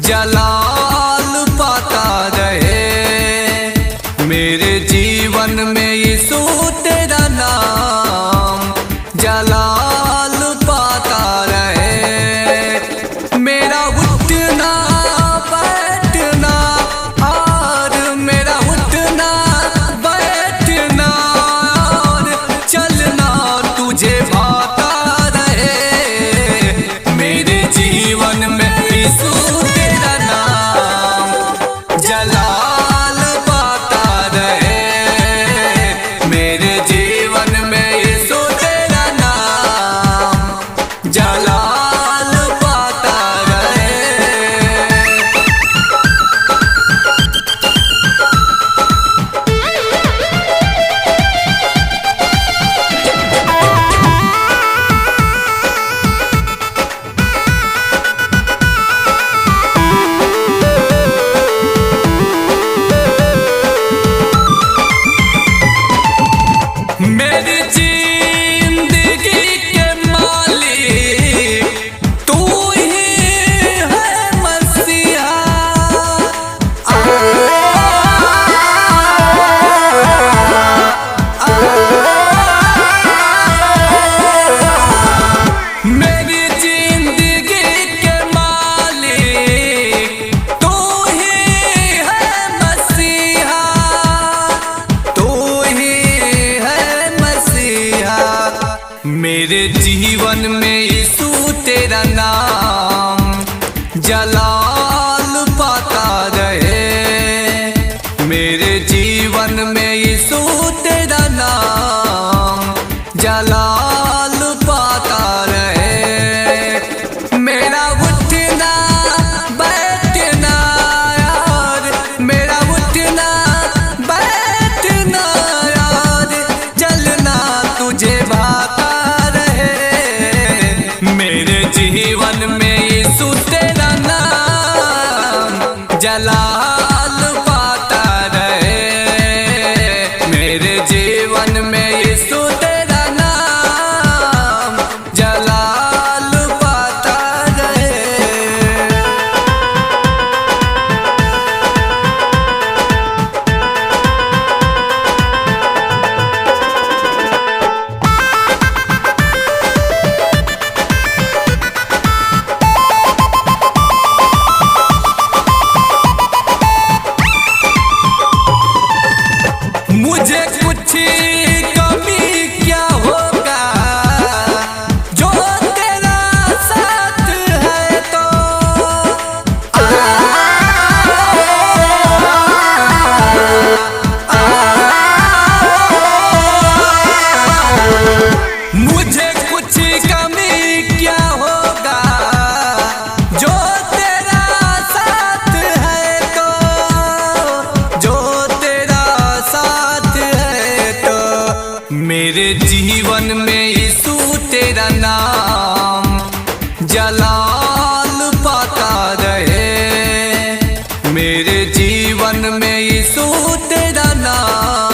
जलाल पाता रहे मेरे जीवन में यीशु तेरा नाम जलाल पाता रहे। मेरा उठना बैठना और मेरा उठना बैठना और चलना तुझे भाता रहे मेरे जीवन में यीशु तेरा नाम जलाल पाता रहे मेरे जीवन में यीशु तेरा नाम जलाल पाता रहे। मेरी जिंदगी के मालिक तू ही है मसीहा। मेरी जिंदगी के मालिक तू ही है मसीहा तू ही है मसीहा। मेरे जीवन में यीशु तेरा नाम जलाल पाता रहे मेरे जीवन में यीशु तेरा नाम जलाल पाता रहे। मेरा उठना बैठना यार मेरा उठना बैठना यार चलना तुझे भाता रहे मेरे जीवन में यीशु तेरा नाम जलाल पाता रहे मेरे जीवन में यीशु तेरा नाम जलाल पाता रहे। मुझे कुछ कमी क्या होगा जो तेरा साथ है तो। मुझे कुछ कमी क्या होगा जो तेरा साथ है तो जो तेरा साथ है तो। मेरे जीवन में यीशु तेरा नाम जलाल पाता रहे मेरे जीवन में यीशु तेरा नाम